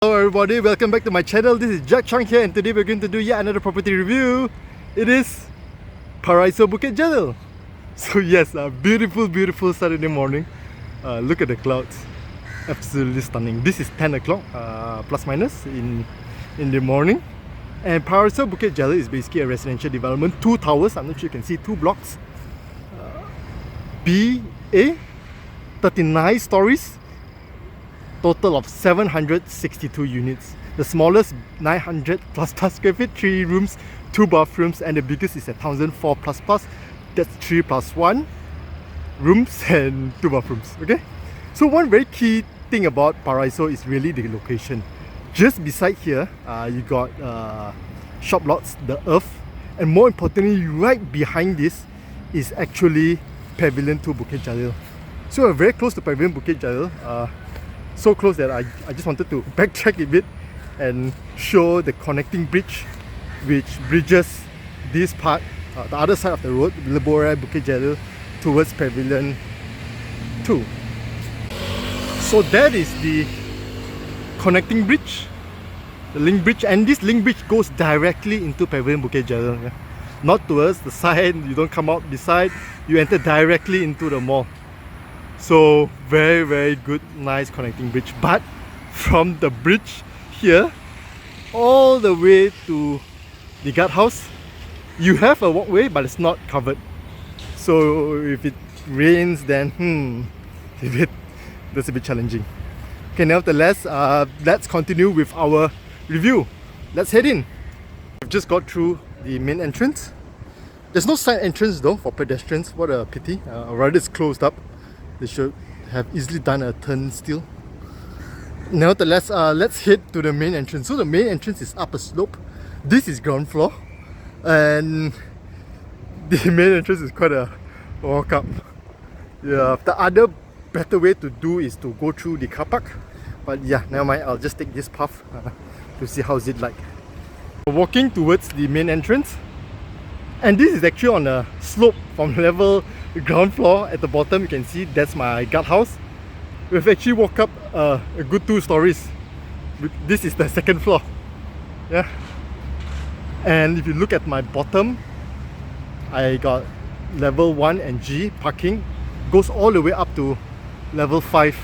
Hello everybody, welcome back to my channel. This is Jack Chang here, and today we're going to do yet another property review. It is Paraiso Bukit Jalil. So yes, a beautiful Saturday morning. Look at the clouds, absolutely stunning. This is 10 o'clock plus minus in the morning, and Paraiso Bukit Jalil is basically a residential development, 2 towers. I'm not sure you can see 2 blocks. BA, 39 stories. Total of 762 units. The smallest 900 plus square feet, 3 rooms, 2 bathrooms, and the biggest is 1,004 plus. That's 3+1 rooms and 2 bathrooms. Okay, so one very key thing about Paraiso is really the location. Just beside here, you got shop lots, the earth, and more importantly, right behind this is actually Pavilion 2 Bukit Jalil. So we're very close to Pavilion Bukit Jalil. So close that I just wanted to backtrack a bit and show the connecting bridge which bridges this part, the other side of the road, Lebora Bukit Jalil, towards Pavilion 2. So that is the connecting bridge, the link bridge, and this link bridge goes directly into Pavilion Bukit Jalil. Yeah? Not towards the side, you don't come out the side, you enter directly into the mall. So very good, nice connecting bridge. But from the bridge here all the way to the guardhouse, you have a walkway but it's not covered. So if it rains, then that's a bit challenging. Okay, nevertheless, let's continue with our review. Let's head in. We've just got through the main entrance. There's no side entrance though for pedestrians. What a pity. Rather it's closed up. They should have easily done a turn still. Nevertheless, let's head to the main entrance. So the main entrance is up a slope. This is ground floor, and the main entrance is quite a walk up. Yeah, the other better way to do is to go through the car park. But yeah, never mind, I'll just take this path to see how's it like. Walking towards the main entrance, and this is actually on a slope from level ground floor. At the bottom you can see that's my guardhouse. We've actually walked up a good 2 stories. This is the 2nd floor. Yeah, and if you look at my bottom, I got level 1 and G parking, goes all the way up to level 5,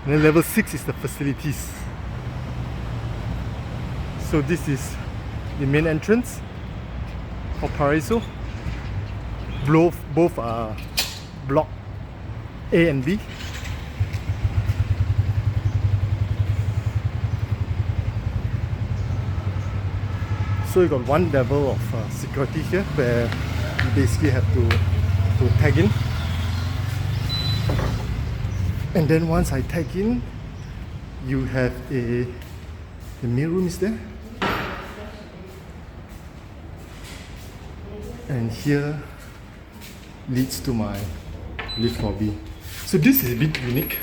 and then level 6 is the facilities. So this is the main entrance for Paraiso. Both are block A and B. So you got one level of security here where you basically have to tag in. And then once I tag in, you have the mail room is there. And here leads to my lift lobby. So this is a bit unique.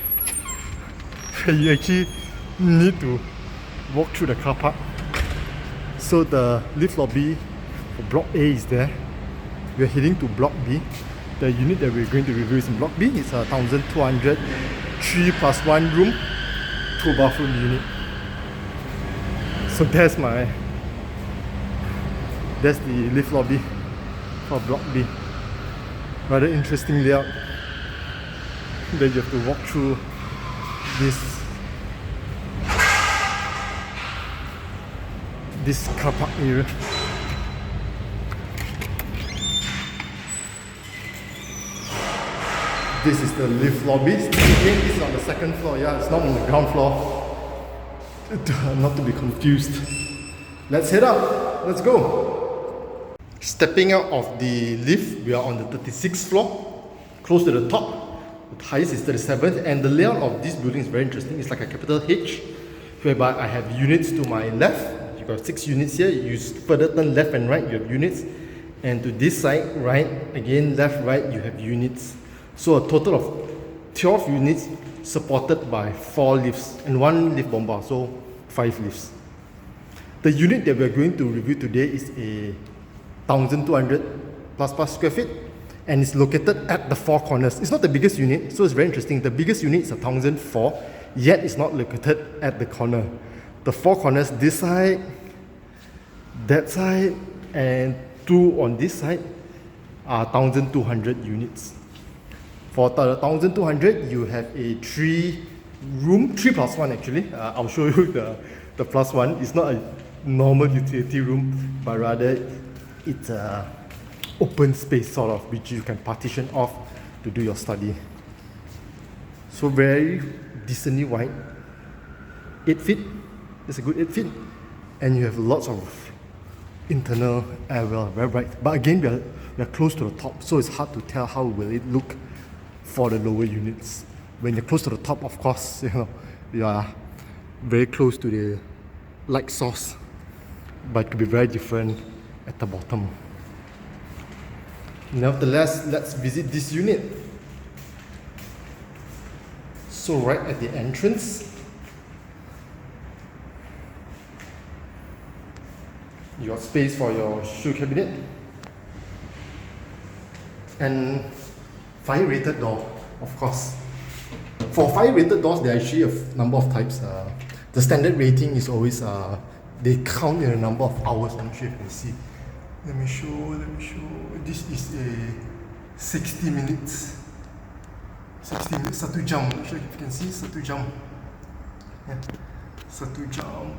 You actually need to walk through the car park. So the lift lobby for block A is there. We're heading to block B. The unit that we're going to review is in block B. It's a 1,200 3+1 room, 2 bathroom unit. So that's the lift lobby for block B. Rather interesting layout. Then you have to walk through this car park area. This is the lift lobby. Again, this is on the 2nd floor. Yeah, it's not on the ground floor. Not to be confused. Let's head up. Let's go. Stepping out of the lift, we are on the 36th floor, close to the top. The highest is 37th, and the layout of this building is very interesting. It's like a capital H, whereby I have units to my left. You've got 6 units here. You further turn left and right, you have units. And to this side, right, again, left, right, you have units. So a total of 12 units supported by 4 lifts and 1 lift bomba, so 5 lifts. The unit that we're going to review today is a 1,200 plus square feet, and it's located at the 4 corners. It's not the biggest unit, so it's very interesting. The biggest unit is 1,004, yet it's not located at the corner. The 4 corners, this side, that side, and 2 on this side, are 1,200 units. For the 1,200, you have a 3-room, 3+1 actually. I'll show you the +1. It's not a normal utility room, but rather it's a open space sort of, which you can partition off to do your study. So very decently wide, 8 feet. It's a good 8 feet, and you have lots of internal air well, very bright. But again, we are close to the top, so it's hard to tell how will it look for the lower units. When you're close to the top, of course, you are very close to the light source, but it could be very different at the bottom. Nevertheless, let's visit this unit. So right at the entrance, you got space for your shoe cabinet and fire rated door, of course. For fire rated doors, there are actually a number of types. The standard rating is always, they count in a number of hours. I'm not sure if you can see. Let me show. This is a 60 minutes. 60 minutes, 1 jam. I'm not sure if you can see, 1 jam. Yeah, 1 jam.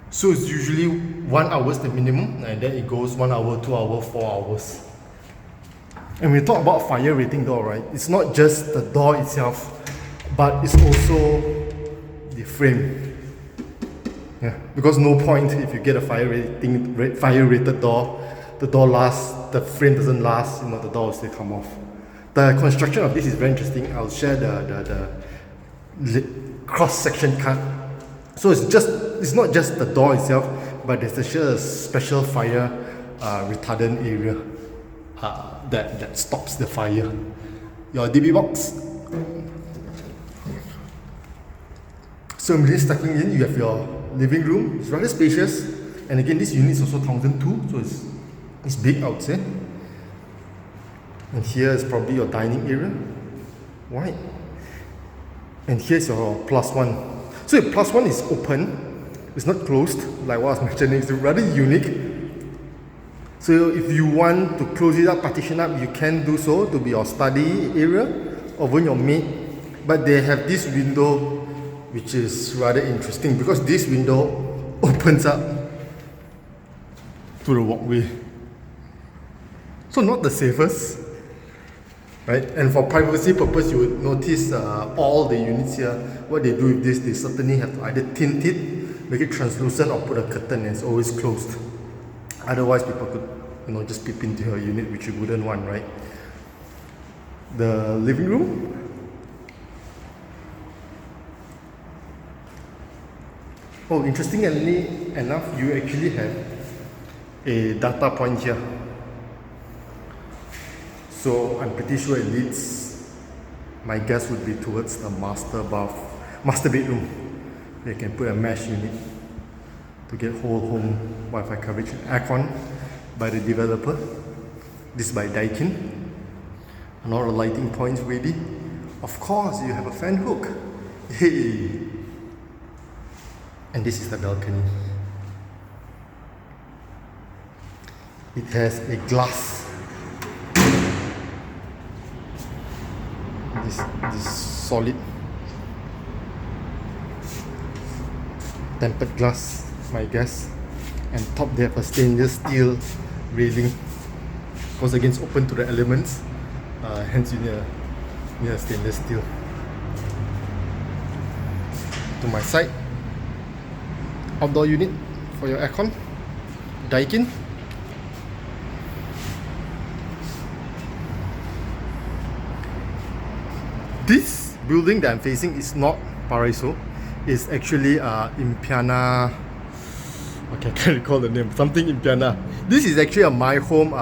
So it's usually 1 hour is the minimum, and then it goes 1 hour, 2 hours, 4 hours. And we talk about fire rating door, right? It's not just the door itself, but it's also the frame. Yeah, because no point if you get a fire rated door, the door lasts, the frame doesn't last, the door will still come off. The construction of this is very interesting. I'll share the cross-section cut. So it's not just the door itself, but there's a special fire retardant area that stops the fire. Your DB box. So immediately stepping in, you have your living room. It's rather spacious, and again, this unit is also 1,002, so it's big, I would say. And here is probably your dining area, right? And here's your +1. So your +1 is open, it's not closed, like what I was mentioning. It's rather unique. So if you want to close it up, partition up, you can do so to be your study area, or even your maid. But they have this window, which is rather interesting, because this window opens up to the walkway. So not the safest, right? And for privacy purpose, you would notice all the units here, what they do with this, they certainly have to either tint it, make it translucent, or put a curtain, and it's always closed. Otherwise, people could just peep into your unit, which you wouldn't want, right? The living room. Oh, interestingly enough, you actually have a data point here. So I'm pretty sure it leads, my guess would be towards the master bedroom. You can put a mesh unit to get whole home Wi-Fi coverage. Aircon by the developer. This is by Daikin. And all the lighting points ready. Of course, you have a fan hook. Hey! And this is the balcony. It has a glass. This solid tempered glass, my guess. And top they have a stainless steel railing. Because again, it's open to the elements. Hence you need a stainless steel. To my side, outdoor unit for your aircon, Daikin. This building that I'm facing is not Paraiso. It's actually Impiana. Okay, I can't recall the name. Something Impiana. This is actually a My Home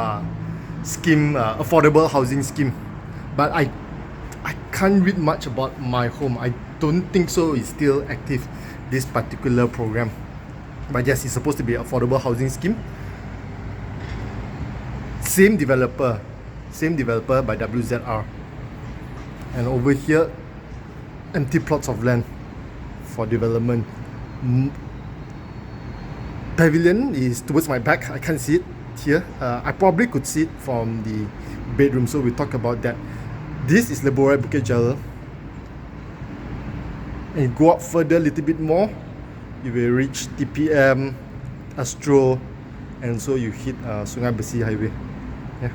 scheme, affordable housing scheme. But I can't read much about My Home. I don't think so. It's still active, this particular program. But yes, it's supposed to be an affordable housing scheme. Same developer by WZR. And over here, empty plots of land for development. Pavilion is towards my back. I can't see it here. I probably could see it from the bedroom, so we'll talk about that. This is Paraiso Bukit Jalil. And you go up further a little bit more, you will reach TPM, Astro, and so you hit Sungai Besi Highway. Yeah.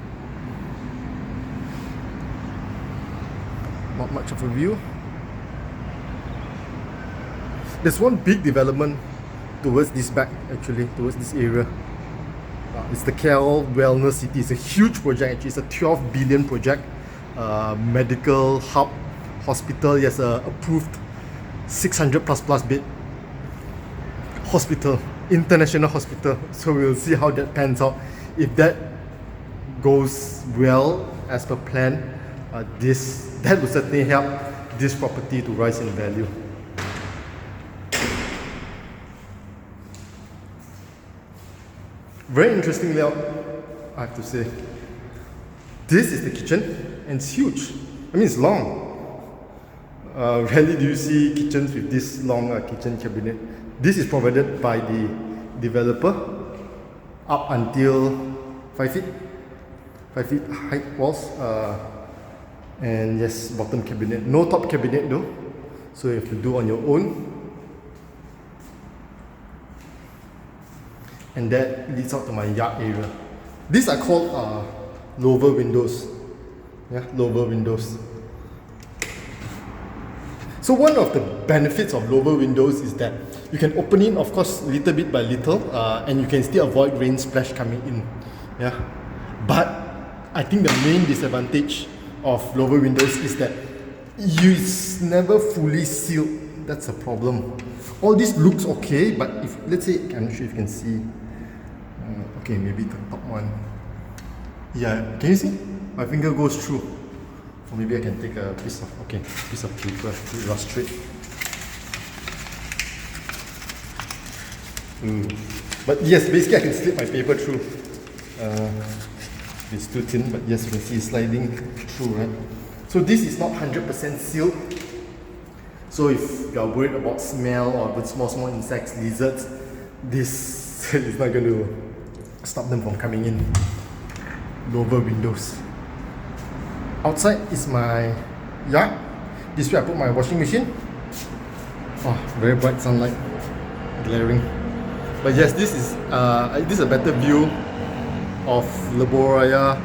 Not much of a view. There's one big development towards this back, actually, towards this area. It's the KL Wellness City. It's a huge project, actually. It's a 12 billion project. Medical hub, hospital. Yes, approved 600 plus bed hospital, international hospital. So we'll see how that pans out. If that goes well as per plan, that will certainly help this property to rise in value. Very interesting layout, I have to say. This is the kitchen, and it's huge. I mean, it's long. Rarely do you see kitchens with this long kitchen cabinet. This is provided by the developer, up until 5 feet. 5 feet height walls. And yes, bottom cabinet. No top cabinet though, so you have to do on your own. And that leads out to my yard area. These are called lower windows. Yeah, lower windows. So one of the benefits of lower windows is that you can open it, of course, little bit by little, and you can still avoid rain splash coming in. Yeah, but I think the main disadvantage of lower windows is that it's never fully sealed. That's a problem. All this looks okay, but if, let's say, I'm not sure if you can see. Okay, maybe the top one. Yeah, can you see? My finger goes through. Or maybe I can take a piece of paper to illustrate. But yes, basically I can slip my paper through. It's too thin, but yes, you can see it's sliding through, right? So this is not 100% sealed. So if you are worried about smell or with small insects, lizards, this is not going to stop them from coming in. Lower windows. Outside is my yard. This is where I put my washing machine. Oh, very bright sunlight, glaring. But yes, this is a better view of Paraiso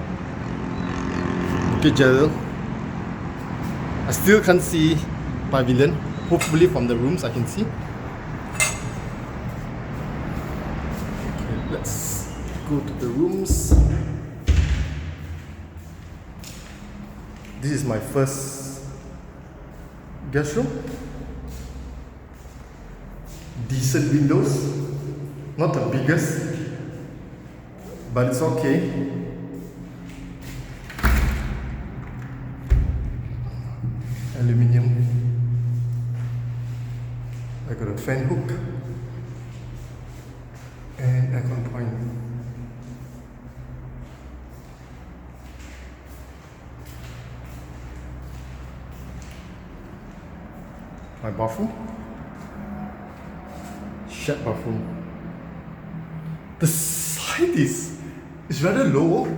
Bukit Jalil. I still can't see pavilion. Hopefully from the rooms I can see. Okay, let's go to the rooms. This is my first guest room. Decent windows, not the biggest, but it's okay. Aluminium. I got a fan hook and aircon point. My bathroom, shared bathroom. The height is rather low. You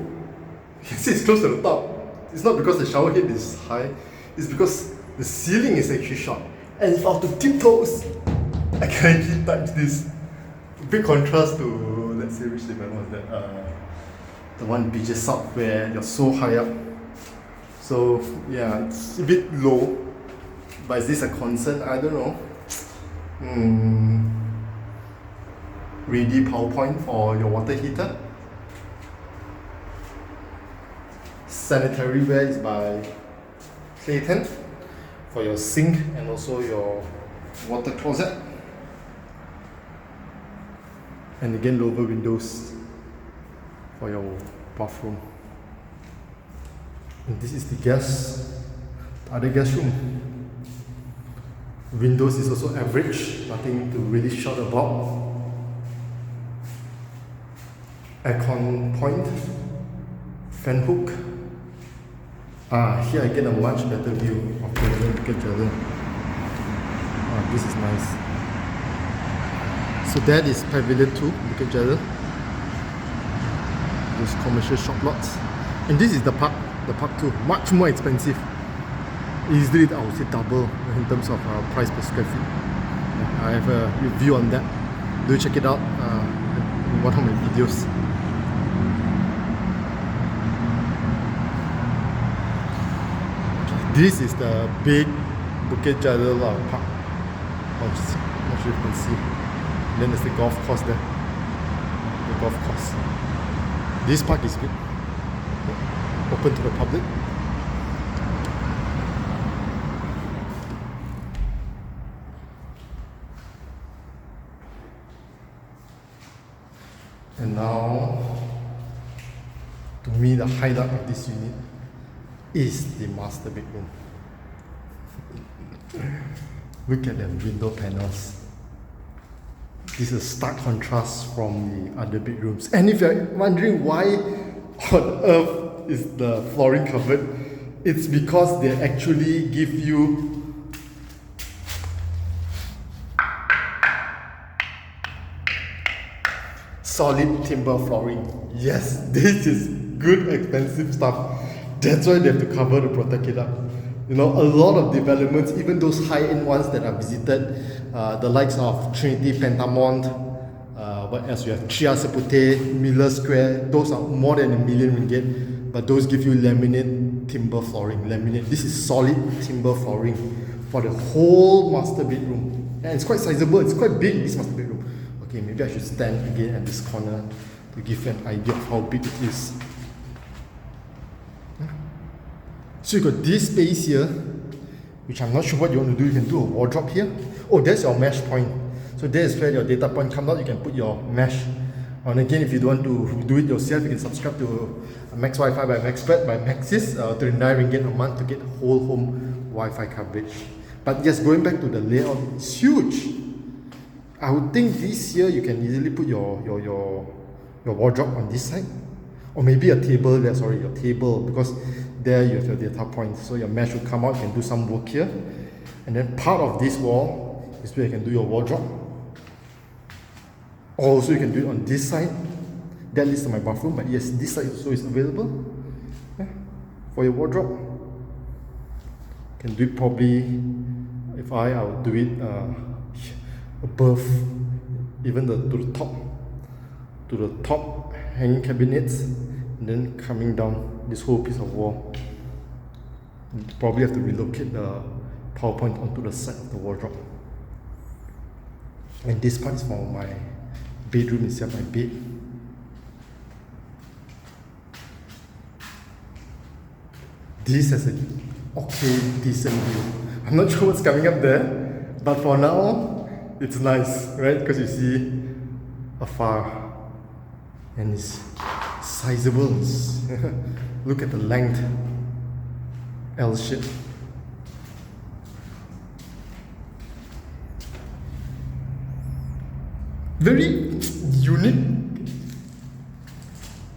can see it's close to the top. It's not because the shower head is high, it's because the ceiling is actually short. And if I were to tiptoes, I can actually touch this. Big contrast to, let's say, which development was that? The one beaches south where you're so high up. So yeah, it's a bit low. But is this a concern? I don't know. Ready power point for your water heater. Sanitary ware is by Clayton for your sink and also your water closet. And again, lower windows for your bathroom. And this is the other guest room. Windows is also average, nothing to really shout about. Aircon point, fan hook. Here I get a much better view of Paraiso Bukit Jalil. this is nice. So that is Pavilion 2, Bukit Jalil. Those commercial shop lots. And this is the park 2, much more expensive. Easily, I would say double in terms of price per square feet. I have a review on that. Do check it out in one of my videos. This is the big Bukit Jalil park. Not sure if you can see. And then there's the golf course there. The golf course. This park is open to the public. And now, to me, the highlight of this unit is the master bedroom. Look at the window panels. This is a stark contrast from the other bedrooms. And if you're wondering why on earth is the flooring covered, it's because they actually give you solid timber flooring. Yes, this is good expensive stuff. That's why they have to cover to protect it up. You know, a lot of developments, even those high-end ones that I've visited, the likes of Trinity, Pentamont, what else you have? Chia Sepute, Miller Square, those are more than R1 million, but those give you laminate timber flooring. Laminate. This is solid timber flooring for the whole master bedroom. And it's quite sizable, it's quite big, this master bedroom. Okay, maybe I should stand again at this corner to give you an idea of how big it is. So you got this space here, which I'm not sure what you want to do. You can do a wardrobe here. Oh, there's your mesh point. So there's where your data point comes out. You can put your mesh. And again, if you don't want to do it yourself, you can subscribe to Max Wi-Fi by Maxpert by Maxis, 39 ringgit a month to get whole home Wi-Fi coverage. But yes, going back to the layout, it's huge. I would think this here you can easily put your wardrobe on this side, or maybe a table there. Sorry, your table, because there you have your data points. So your mesh will come out. You can do some work here, and then part of this wall is where you can do your wardrobe. Also, you can do it on this side. That leads to my bathroom, but yes, this side also is available for your wardrobe. You can do it probably. If I would do it above, even to the top hanging cabinets, and then coming down this whole piece of wall. You probably have to relocate the PowerPoint onto the side of the wardrobe. And this part is for my bedroom itself, my bed. This has a decent view. I'm not sure what's coming up there, but for now, it's nice, right? Because you see afar, and it's sizable. Look at the length, L shape. Very unique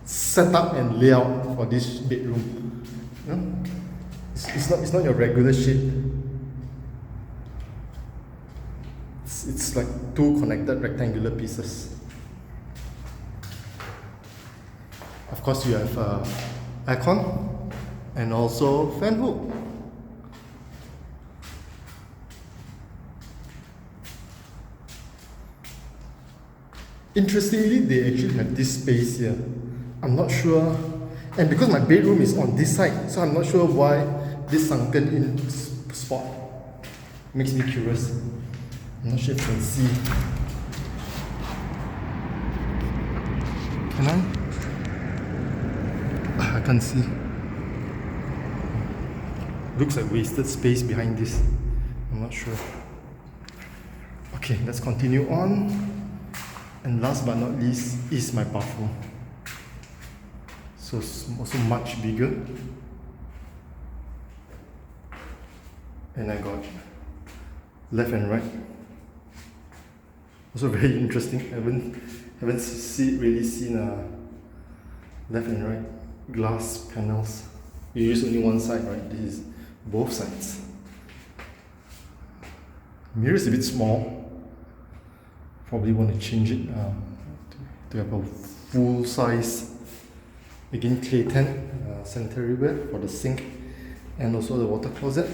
setup and layout for this bedroom. You know? It's not your regular shape. It's like two connected rectangular pieces. Of course, you have aircon and also fan hook. Interestingly, they actually have this space here. I'm not sure, and because my bedroom is on this side, so I'm not sure why this sunken in spot makes me curious. I'm not sure if you can see. Can I can't see. Looks like wasted space behind this. I'm not sure. Okay, let's continue on. And last but not least is my bathroom. So it's also much bigger. And I got left and right. Also very interesting. Haven't really seen left and right glass panels. You use only one side, right? This is both sides. Mirror is a bit small. Probably want to change it to have a full size, again clay tent, sanitary ware for the sink and also the water closet.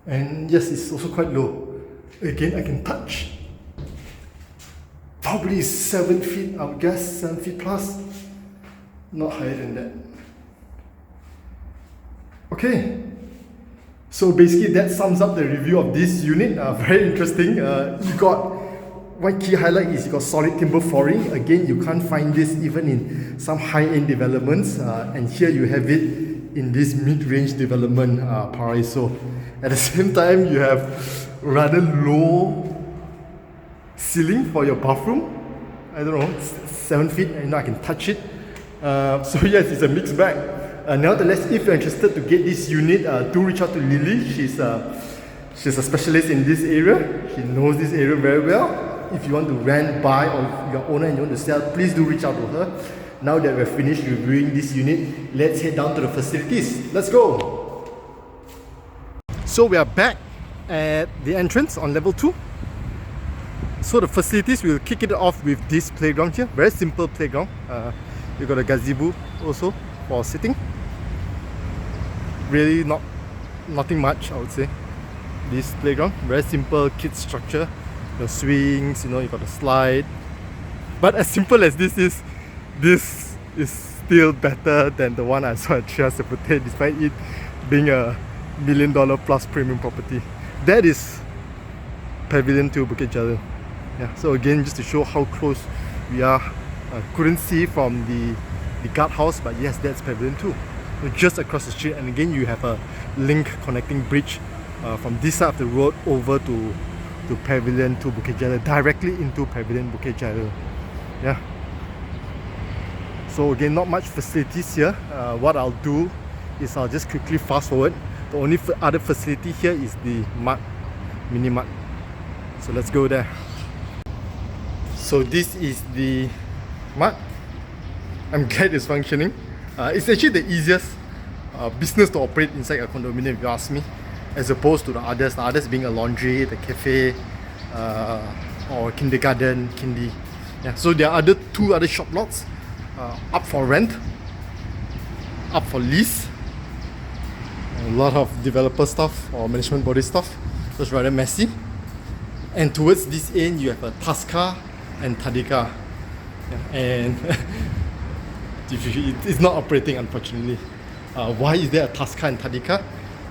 And yes, it's also quite low. Again, I can touch. Probably 7 feet, I would guess, 7 feet plus. Not higher than that. Okay. So basically that sums up the review of this unit. Very interesting. You got one key highlight is you got solid timber flooring. Again, you can't find this even in some high-end developments. And here you have it in this mid-range development, Paraiso. At the same time, you have rather low ceiling for your bathroom. I don't know, it's 7 feet, and I can touch it. So yes, it's a mixed bag. Nevertheless, if you're interested to get this unit, do reach out to Lily. She's a specialist in this area. She knows this area very well. If you want to rent, buy, or if you're owner and you want to sell, please do reach out to her. Now that we're finished reviewing this unit, let's head down to the facilities. Let's go! So we are back at the entrance on level 2. So the facilities, we'll kick it off with this playground here. Very simple playground. You got a gazebo also for sitting. Really nothing much, I would say. This playground, very simple kids structure. The swings, you know, you got the slide. But as simple as this is still better than the one I saw at 3+1R, despite it being a $1 million plus premium property. That is Pavilion 2 Bukit Jalil. Yeah, so again, just to show how close we are. Couldn't see from the guardhouse, but yes, that's Pavilion 2. So just across the street, and again you have a link connecting bridge from this side of the road over to Pavilion 2 Bukit Jalil, directly into Pavilion Bukit Jalil. Yeah. So again, not much facilities here. What I'll do is I'll just quickly fast forward. The only other facility here is the mart, mini mart. So let's go there. So this is the mart. I'm glad it's functioning. It's actually the easiest business to operate inside a condominium, if you ask me, as opposed to the others being a laundry, the cafe, or kindergarten, kindy. Yeah, so there are two other shop lots up for rent, up for lease. A lot of developer stuff or management body stuff, so it's rather messy. And towards this end, you have a Tasca and Tadika. Yeah, and it's not operating, unfortunately. Why is there a Tasca and Tadika?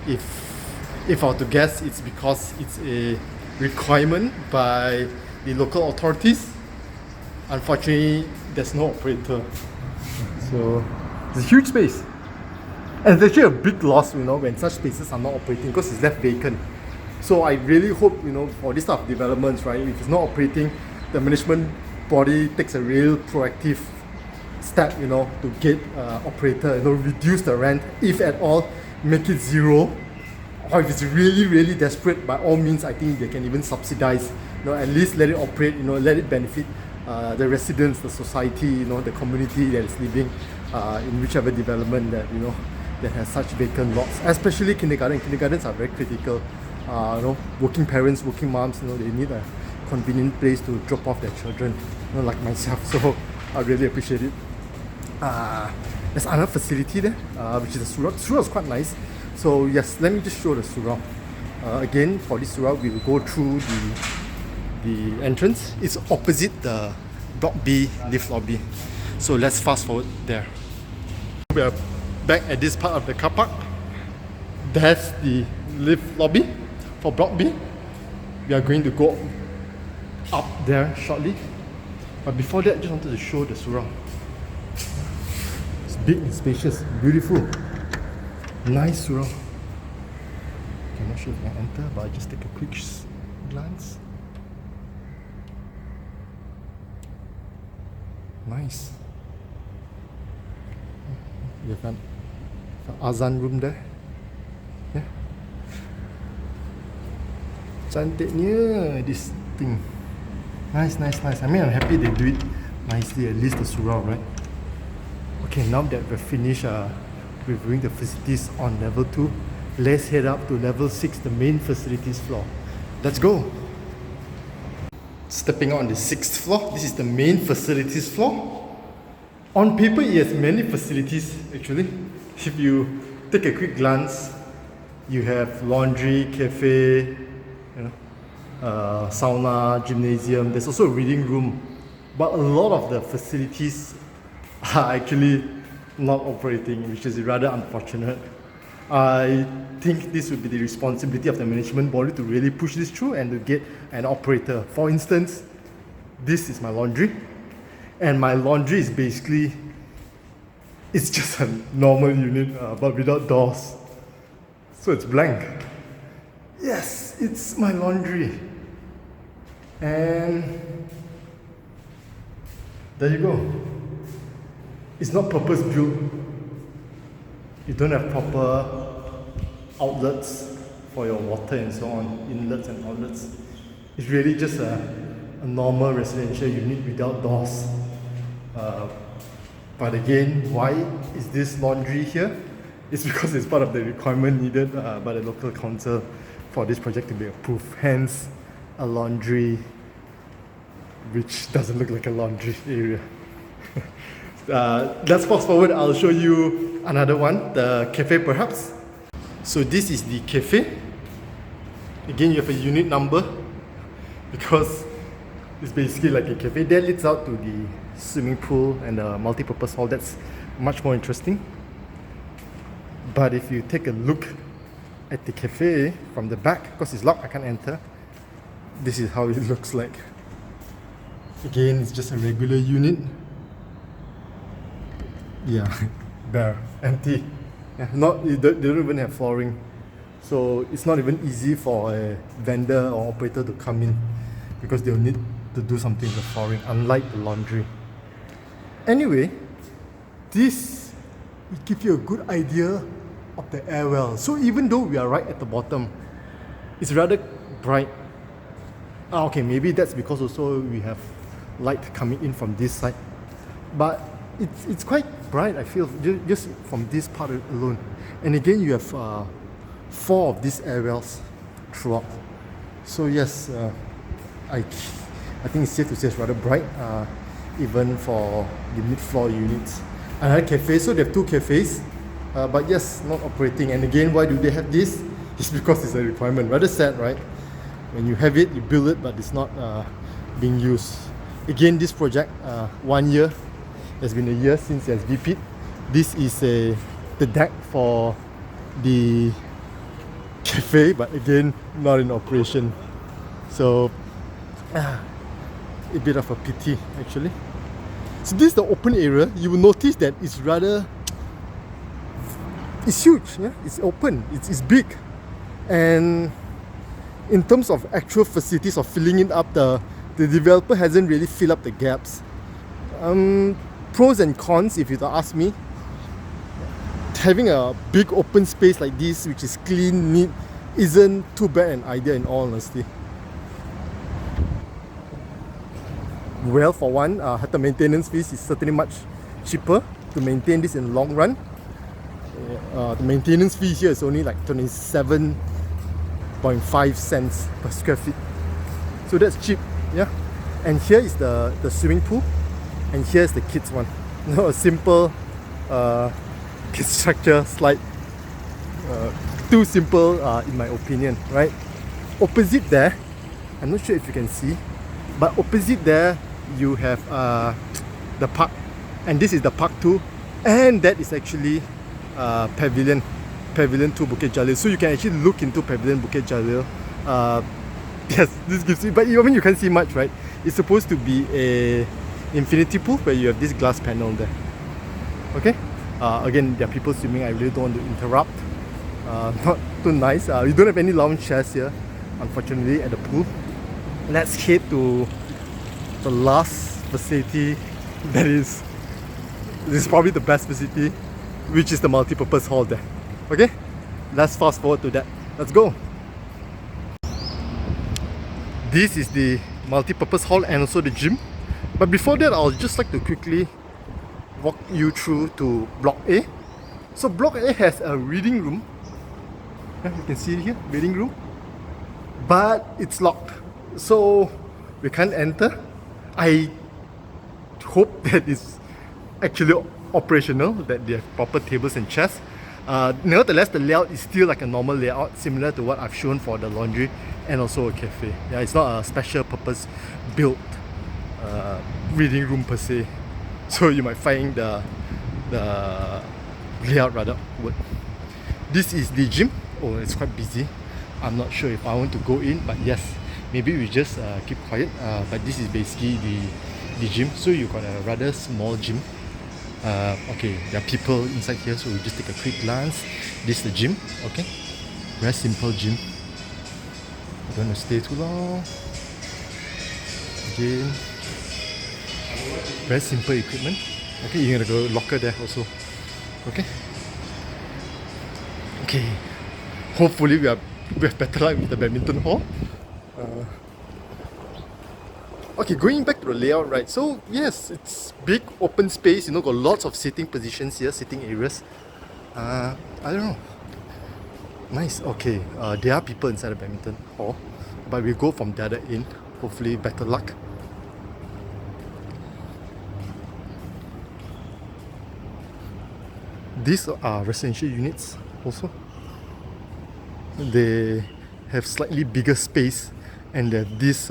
If I were to guess, it's because it's a requirement by the local authorities. Unfortunately, there's no operator. So it's a huge space. And it's actually a big loss, you know, when such spaces are not operating because it's left vacant. So I really hope, you know, for this type of developments, right, if it's not operating, the management body takes a real proactive step, you know, to get operator, you know, reduce the rent, if at all, make it zero. Or if it's really, really desperate, by all means, I think they can even subsidize, you know, at least let it operate, you know, let it benefit the residents, the society, you know, the community that is living in whichever development that, you know, that has such vacant lots, especially kindergarten. Kindergartens are very critical. You know, working parents, working moms, you know, they need a convenient place to drop off their children, you know, like myself. So I really appreciate it. There's another facility there, which is a surau. Surau is quite nice. So yes, let me just show the surau. Again, for this surau, we will go through the entrance. It's opposite the Block B lift lobby. So let's fast forward there. We are back at this part of the car park. That's the lift lobby for Block B. We are going to go up there shortly. But before that, I just wanted to show the surau. It's big and spacious, beautiful. Nice surau. Okay, I'm not sure if I can enter, but I'll just take a quick glance. Nice. You have an azan room there. Yeah. Cantiknya this thing. Nice. I mean, I'm happy they do it nicely, at least the surau, right? Okay, now that we're finished reviewing the facilities on level 2, let's head up to level 6, the main facilities floor. Let's go. Stepping on the 6th floor, this is the main facilities floor. On paper, it has many facilities actually. If you take a quick glance, you have laundry, cafe, sauna, gymnasium. There's also a reading room, but a lot of the facilities are actually not operating, which is rather unfortunate. I think this would be the responsibility of the management body to really push this through and to get an operator. For instance, this is my laundry, and my laundry is basically, it's just a normal unit but without doors. So it's blank. Yes, it's my laundry. And there you go. It's not purpose built. You don't have proper outlets for your water and so on, inlets and outlets. It's really just a normal residential unit without doors. But again, why is this laundry here? It's because it's part of the requirement needed by the local council for this project to be approved. Hence, a laundry which doesn't look like a laundry area. Let's fast forward, I'll show you another one, the cafe perhaps. So this is the cafe. Again, you have a unit number because it's basically like a cafe. That leads out to the swimming pool and the multi-purpose hall. That's much more interesting. But if you take a look at the cafe from the back, because it's locked, I can't enter, this is how it looks like. Again, it's just a regular unit. Yeah, bare, empty. Yeah, they don't even have flooring. So it's not even easy for a vendor or operator to come in because they'll need to do something with the flooring, unlike the laundry. Anyway, this will give you a good idea of the air well. So even though we are right at the bottom, it's rather bright. Okay, maybe that's because also we have light coming in from this side. But it's quite bright, I feel, just from this part alone. And again, you have 4 of these air wells throughout. So yes, I think it's safe to say it's rather bright, even for the mid-floor units. Another cafe, so they have 2 cafes, but yes, not operating. And again, why do they have this? It's because it's a requirement. Rather sad, right? When you have it, you build it, but it's not being used. Again, this project, 1 year. It's been a year since it has VP'd. This is the deck for the cafe, but again, not in operation. So, a bit of a pity actually. So this is the open area. You will notice that it's huge. Yeah, it's open. It's big, and in terms of actual facilities of filling it up, the developer hasn't really filled up the gaps. Pros and cons, if you ask me, having a big open space like this, which is clean, neat, isn't too bad an idea in all honesty. Well, for one, the maintenance fees is certainly much cheaper to maintain this in the long run. The maintenance fee here is only like 27.5 cents per square feet. So that's cheap, yeah. And here is the swimming pool, and here's the kids one. A simple kids structure slide. Too simple in my opinion, right? Opposite there, I'm not sure if you can see, but opposite there you have the park, and this is the park too, and that is actually Pavilion 2 Bukit Jalil. So you can actually look into Pavilion Bukit Jalil. Yes, this gives you, but I mean you can't see much, right? It's supposed to be a infinity pool where you have this glass panel there. Okay. Again, there are people swimming. I really don't want to interrupt. Not too nice. You don't have any lounge chairs here, unfortunately, at the pool. Let's head to the last facility. This is probably the best facility, which is the multi-purpose hall there. Okay, let's fast forward to that. Let's go. This is the multi-purpose hall and also the gym. But before that, I'll just like to quickly walk you through to Block A. So Block A has a reading room. You can see it here, reading room. but it's locked, so we can't enter. I hope that it's actually operational, that they have proper tables and chairs. Nevertheless, the layout is still like a normal layout, similar to what I've shown for the laundry and also a cafe. Yeah, it's not a special purpose built reading room per se. So you might find the layout rather awkward. This is the gym. Oh, it's quite busy. I'm not sure if I want to go in, but yes, maybe we just keep quiet. But this is basically the gym. So you got a rather small gym. Okay, there are people inside here, so we just take a quick glance. This is the gym. Okay, very simple gym. I don't want to stay too long. Gym. Very simple equipment. Okay, you're gonna go locker there also. Okay. Okay. Hopefully we have better luck with the badminton hall. Okay, going back to the layout, right? So yes, it's big open space. You know, got lots of sitting positions here, sitting areas. I don't know. Nice. Okay. There are people inside the badminton hall, but we go from the other end. Hopefully, better luck. These are residential units also. They have slightly bigger space, and they have these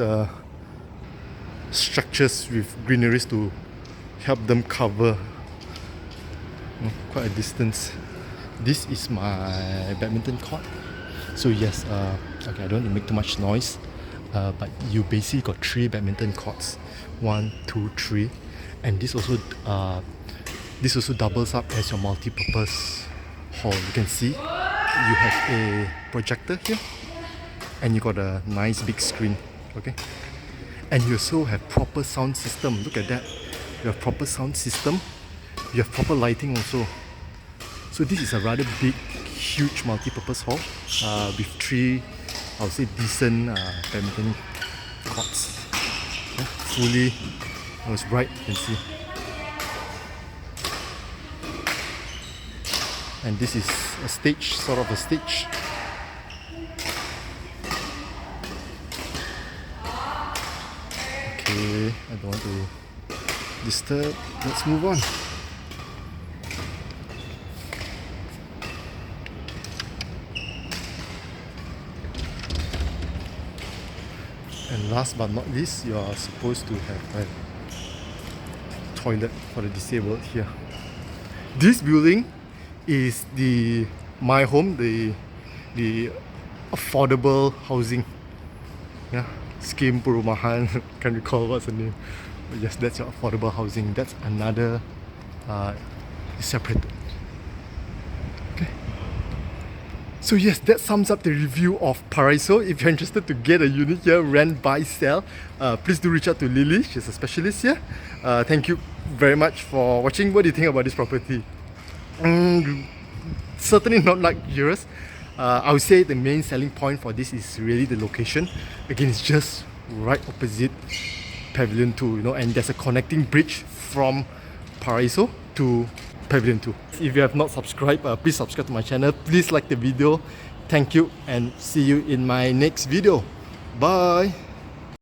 structures with greeneries to help them cover quite a distance. This is my badminton court. So yes, okay, I don't want to make too much noise, but you basically got 3 badminton courts. 1, 2, 3, and this also doubles up as your multi-purpose hall. You can see you have a projector here, and you got a nice big screen. Okay, and you also have proper sound system. Look at that. You have proper sound system. You have proper lighting also. So this is a rather big, huge multi-purpose hall with 3, I would say, decent badminton courts. Yeah, fully, it was bright, you can see. And this is a stage, sort of a stage. Okay, I don't want to disturb. Let's move on. And last but not least, you are supposed to have a toilet for the disabled here. This building is my home, the affordable housing, yeah, scheme perumahan. Can't recall what's the name, but yes, that's your affordable housing. That's another separate. Okay, so yes, that sums up the review of Paraiso. If you're interested to get a unit here, rent, buy, sell, please do reach out to Lily. She's a specialist here. Thank you very much for watching. What do you think about this property? Certainly not like yours. I would say the main selling point for this is really the location. Again, it's just right opposite Pavilion 2, you know, and there's a connecting bridge from Paraiso to Pavilion 2. If you have not subscribed, please subscribe to my channel. Please like the video. Thank you, and see you in my next video. Bye.